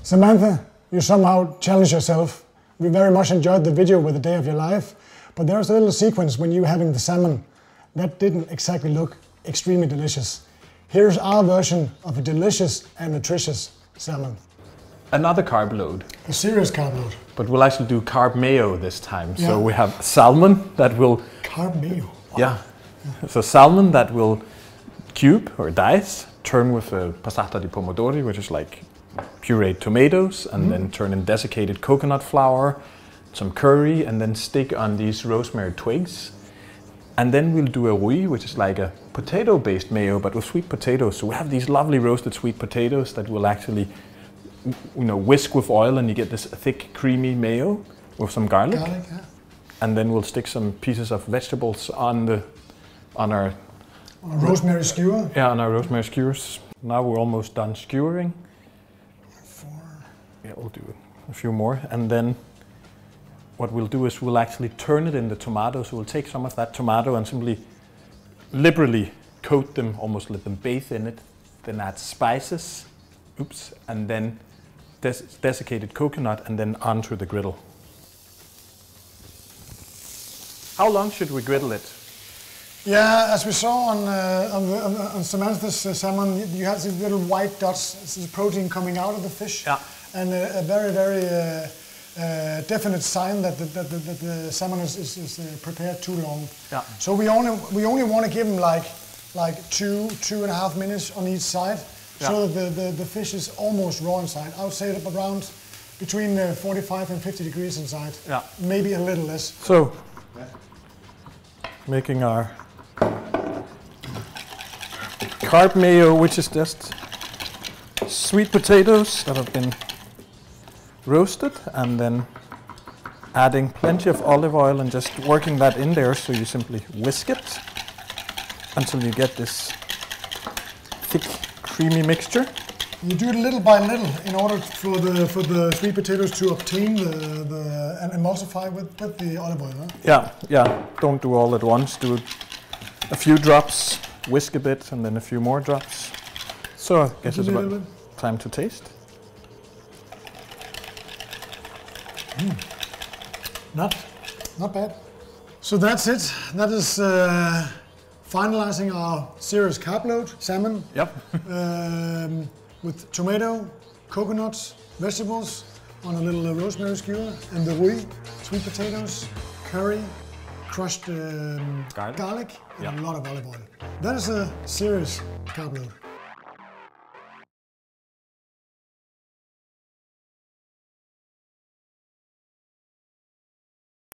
Samantha, you somehow challenged yourself. We very much enjoyed the video with the day of your life, but there's a little sequence when you were having the salmon that didn't exactly look extremely delicious. Here's our version of a delicious and nutritious salmon. Another carb load. A serious carb load. But we'll actually do carb mayo this time. Yeah. So we have salmon that will... Carb mayo? Wow. Yeah. So salmon that will cube or dice, turn with passata di pomodori, which is like pureed tomatoes, and then turn in desiccated coconut flour, some curry, and then stick on these rosemary twigs. And then we'll do a Rhode, which is like a potato-based mayo, but with sweet potatoes. So we have these lovely roasted sweet potatoes that will actually, whisk with oil, and you get this thick, creamy mayo with some garlic. Yeah. And then we'll stick some pieces of vegetables on our rosemary skewer. Yeah, on our rosemary skewers. Now we're almost done skewering. 4. Yeah, we'll do a few more, and then what we'll do is we'll actually turn it into tomato. So we'll take some of that tomato and simply liberally coat them, almost let them bathe in it. Then add spices, and then desiccated coconut, and then onto the griddle. How long should we griddle it? Yeah, as we saw on Samantha's salmon, you have these little white dots. This is protein coming out of the fish, and a very, very definite sign that the salmon is prepared too long. Yeah. So we only want to give them like 2.5 minutes on each side, so that the fish is almost raw inside. I would say that around between 45 and 50 degrees inside. Yeah. Maybe a little less. So, making our carb mayo, which is just sweet potatoes that have been roasted, and then adding plenty of olive oil and just working that in there. So you simply whisk it until you get this thick, creamy mixture. You do it little by little in order for the sweet potatoes to obtain and emulsify with the olive oil. Huh? Yeah. Don't do all at once. Do a few drops, whisk a bit, and then a few more drops. So I guess it's about time to taste. Not bad. So that's it. That is finalizing our serious carb load salmon. Yep. With tomato, coconuts, vegetables on a little rosemary skewer, and the Rhode, sweet potatoes, curry, crushed garlic, and a lot of olive oil. That is a serious carb load.